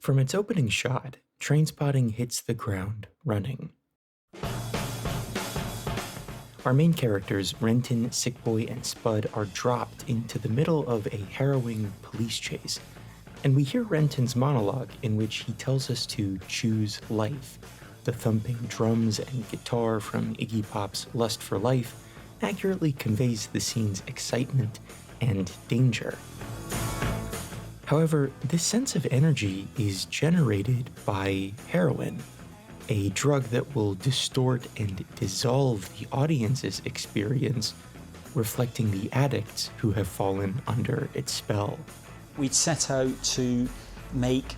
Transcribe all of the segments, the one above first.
From its opening shot, Trainspotting hits the ground running. Our main characters, Renton, Sickboy, and Spud, are dropped into the middle of a harrowing police chase, and we hear Renton's monologue in which he tells us to choose life. The thumping drums and guitar from Iggy Pop's Lust for Life accurately conveys the scene's excitement and danger. However, this sense of energy is generated by heroin, a drug that will distort and dissolve the audience's experience, reflecting the addicts who have fallen under its spell. We'd set out to make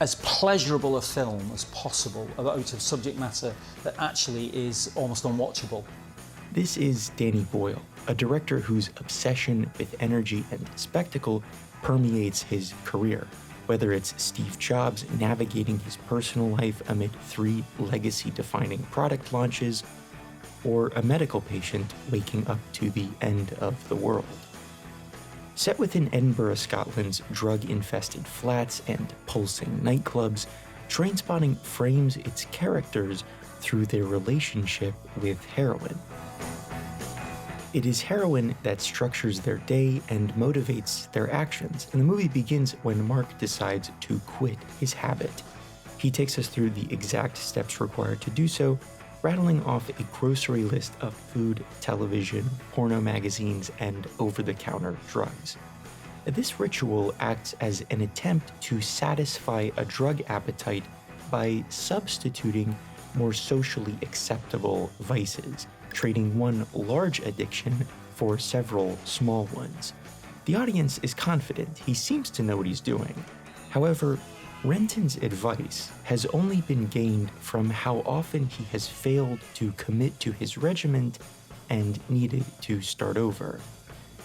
as pleasurable a film as possible about a subject matter that actually is almost unwatchable. This is Danny Boyle, a director whose obsession with energy and spectacle permeates his career, whether it's Steve Jobs navigating his personal life amid 3 legacy-defining product launches, or a medical patient waking up to the end of the world. Set within Edinburgh, Scotland's drug-infested flats and pulsing nightclubs, Trainspotting frames its characters through their relationship with heroin. It is heroin that structures their day and motivates their actions, and the movie begins when Mark decides to quit his habit. He takes us through the exact steps required to do so, rattling off a grocery list of food, television, porno magazines, and over-the-counter drugs. This ritual acts as an attempt to satisfy a drug appetite by substituting more socially acceptable vices, trading one large addiction for several small ones. The audience is confident. He seems to know what he's doing. However, Renton's advice has only been gained from how often he has failed to commit to his regimen and needed to start over.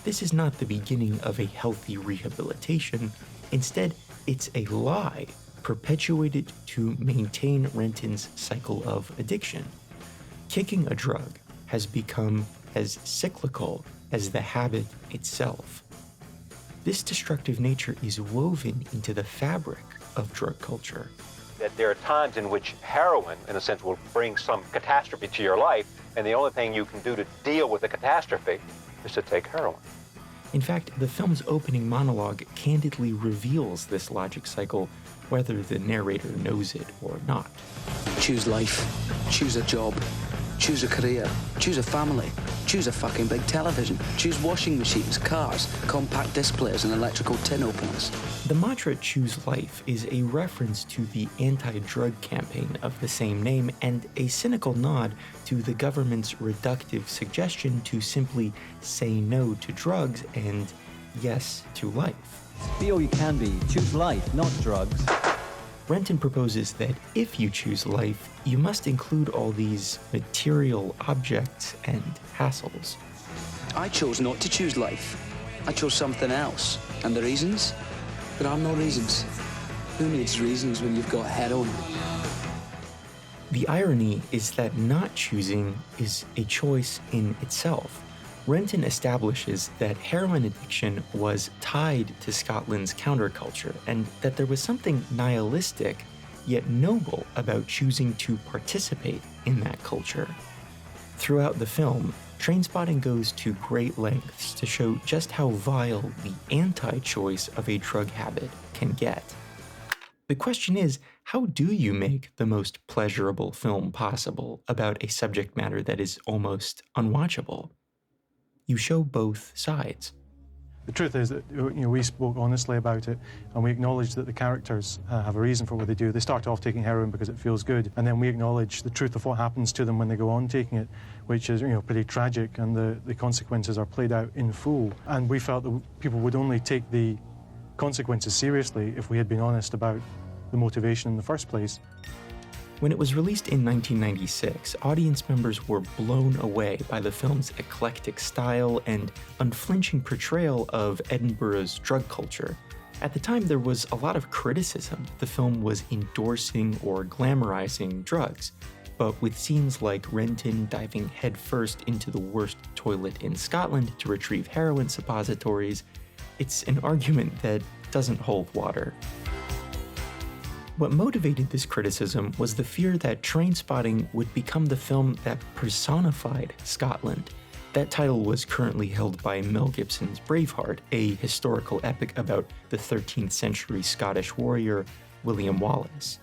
This is not the beginning of a healthy rehabilitation. Instead, it's a lie perpetuated to maintain Renton's cycle of addiction. Kicking a drug has become as cyclical as the habit itself. This destructive nature is woven into the fabric of drug culture. That there are times in which heroin, in a sense, will bring some catastrophe to your life, and the only thing you can do to deal with the catastrophe is to take heroin. In fact, the film's opening monologue candidly reveals this logic cycle, whether the narrator knows it or not. Choose life, choose a job, choose a career, choose a family, choose a fucking big television, choose washing machines, cars, compact displays, and electrical tin openers. The mantra "Choose Life" is a reference to the anti-drug campaign of the same name and a cynical nod to the government's reductive suggestion to simply say no to drugs and yes to life. Be all you can be. Choose life, not drugs. Renton proposes that if you choose life, you must include all these material objects and hassles. I chose not to choose life. I chose something else. And the reasons? There are no reasons. Who needs reasons when you've got heroin? The irony is that not choosing is a choice in itself. Renton establishes that heroin addiction was tied to Scotland's counterculture, and that there was something nihilistic yet noble about choosing to participate in that culture. Throughout the film, Trainspotting goes to great lengths to show just how vile the anti-choice of a drug habit can get. The question is, how do you make the most pleasurable film possible about a subject matter that is almost unwatchable? You show both sides. The truth is that we spoke honestly about it, and we acknowledged that the characters have a reason for what they do. They start off taking heroin because it feels good, and then we acknowledge the truth of what happens to them when they go on taking it, which is pretty tragic, and the consequences are played out in full. And we felt that people would only take the consequences seriously if we had been honest about the motivation in the first place. When it was released in 1996, audience members were blown away by the film's eclectic style and unflinching portrayal of Edinburgh's drug culture. At the time, there was a lot of criticism the film was endorsing or glamorizing drugs, but with scenes like Renton diving headfirst into the worst toilet in Scotland to retrieve heroin suppositories, it's an argument that doesn't hold water. What motivated this criticism was the fear that Trainspotting would become the film that personified Scotland. That title was currently held by Mel Gibson's Braveheart, a historical epic about the 13th century Scottish warrior William Wallace.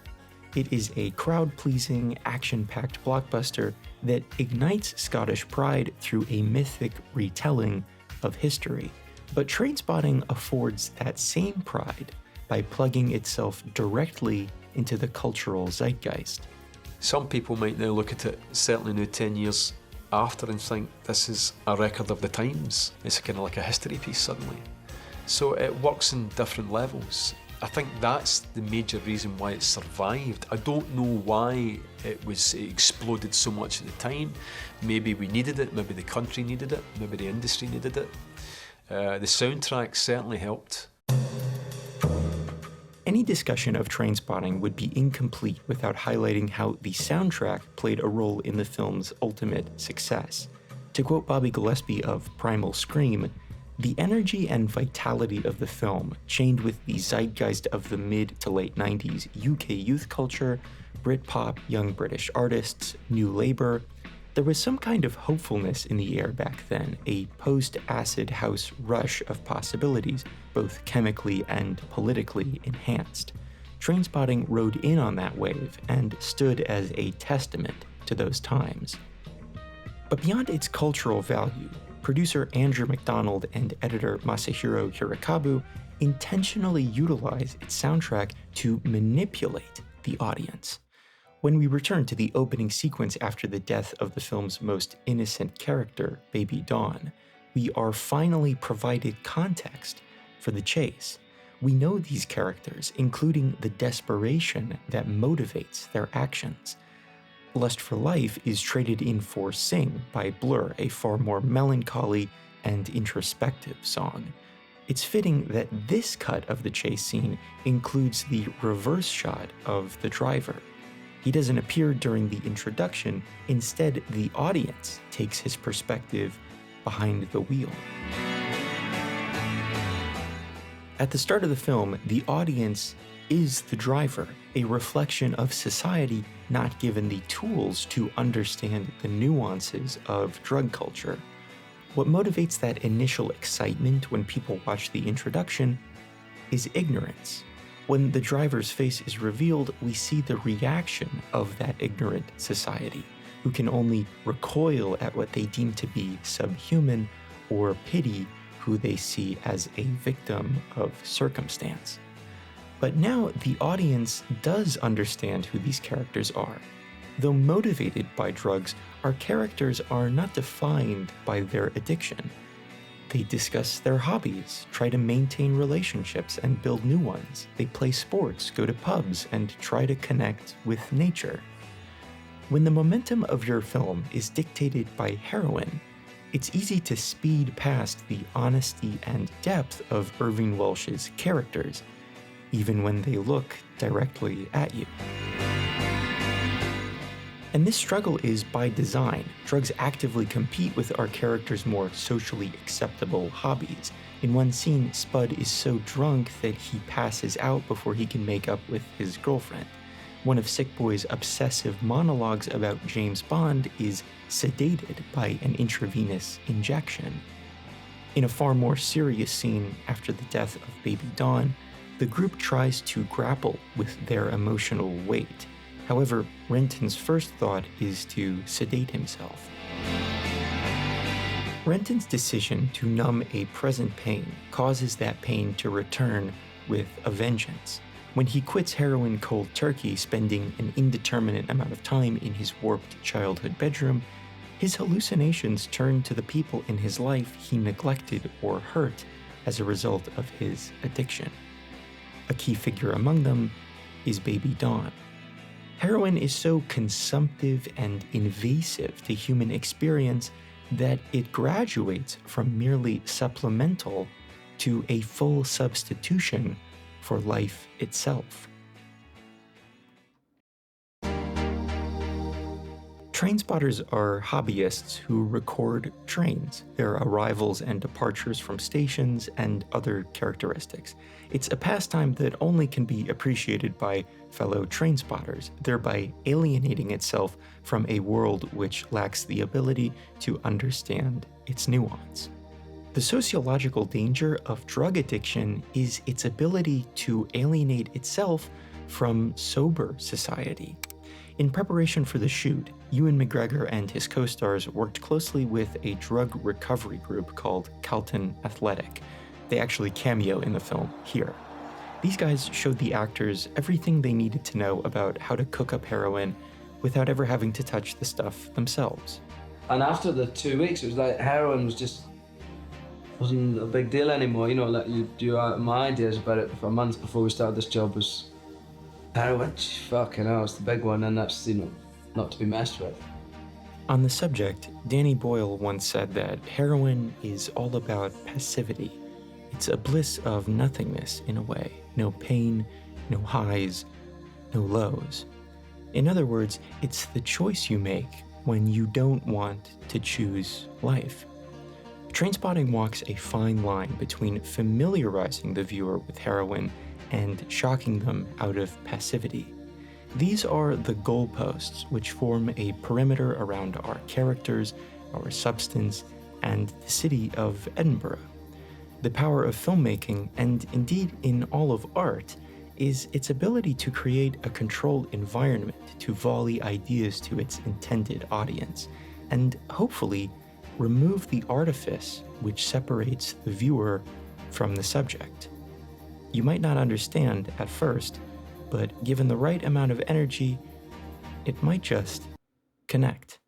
It is a crowd-pleasing, action-packed blockbuster that ignites Scottish pride through a mythic retelling of history. But Trainspotting affords that same pride by plugging itself directly into the cultural zeitgeist. Some people might now look at it, certainly now 10 years after, and think this is a record of the times. It's kind of like a history piece suddenly. So it works in different levels. I think that's the major reason why it survived. I don't know why it exploded so much at the time. Maybe we needed it, maybe the country needed it, maybe the industry needed it. The soundtrack certainly helped. Any discussion of Trainspotting would be incomplete without highlighting how the soundtrack played a role in the film's ultimate success. To quote Bobby Gillespie of Primal Scream, "The energy and vitality of the film, chained with the zeitgeist of the mid to late 90s UK youth culture, Britpop, young British artists, new labour, there was some kind of hopefulness in the air back then, a post-acid house rush of possibilities, both chemically and politically enhanced. Trainspotting rode in on that wave and stood as a testament to those times." But beyond its cultural value, producer Andrew McDonald and editor Masahiro Hirakabu intentionally utilize its soundtrack to manipulate the audience. When we return to the opening sequence after the death of the film's most innocent character, Baby Dawn, we are finally provided context for the chase. We know these characters, including the desperation that motivates their actions. Lust for Life is traded in for Sing by Blur, a far more melancholy and introspective song. It's fitting that this cut of the chase scene includes the reverse shot of the driver. He doesn't appear during the introduction, instead the audience takes his perspective behind the wheel. At the start of the film, the audience is the driver, a reflection of society not given the tools to understand the nuances of drug culture. What motivates that initial excitement when people watch the introduction is ignorance. When the driver's face is revealed, we see the reaction of that ignorant society, who can only recoil at what they deem to be subhuman or pity who they see as a victim of circumstance. But now the audience does understand who these characters are. Though motivated by drugs, our characters are not defined by their addiction. They discuss their hobbies, try to maintain relationships and build new ones. They play sports, go to pubs, and try to connect with nature. When the momentum of your film is dictated by heroin, it's easy to speed past the honesty and depth of Irving Welsh's characters, even when they look directly at you. And this struggle is by design. Drugs actively compete with our characters' more socially acceptable hobbies. In one scene, Spud is so drunk that he passes out before he can make up with his girlfriend. One of Sick Boy's obsessive monologues about James Bond is sedated by an intravenous injection. In a far more serious scene after the death of Baby Dawn, the group tries to grapple with their emotional weight. However, Renton's first thought is to sedate himself. Renton's decision to numb a present pain causes that pain to return with a vengeance. When he quits heroin cold turkey, spending an indeterminate amount of time in his warped childhood bedroom, his hallucinations turn to the people in his life he neglected or hurt as a result of his addiction. A key figure among them is Baby Dawn. Heroin is so consumptive and invasive to human experience that it graduates from merely supplemental to a full substitution for life itself. Trainspotters are hobbyists who record trains, their arrivals and departures from stations, and other characteristics. It's a pastime that only can be appreciated by fellow trainspotters, thereby alienating itself from a world which lacks the ability to understand its nuance. The sociological danger of drug addiction is its ability to alienate itself from sober society. In preparation for the shoot, Ewan McGregor and his co-stars worked closely with a drug recovery group called Carlton Athletic. They actually cameo in the film here. These guys showed the actors everything they needed to know about how to cook up heroin without ever having to touch the stuff themselves. And after the 2 weeks, it was like heroin wasn't a big deal anymore. You know, like my ideas about it for months before we started this job was heroin. Fucking hell, it's the big one, and that's, you know, not to be messed with. On the subject, Danny Boyle once said that heroin is all about passivity. It's a bliss of nothingness in a way. No pain, no highs, no lows. In other words, it's the choice you make when you don't want to choose life. Trainspotting walks a fine line between familiarizing the viewer with heroin and shocking them out of passivity. These are the goalposts which form a perimeter around our characters, our substance, and the city of Edinburgh. The power of filmmaking, and indeed in all of art, is its ability to create a controlled environment to volley ideas to its intended audience, and hopefully remove the artifice which separates the viewer from the subject. You might not understand at first, but given the right amount of energy, it might just connect.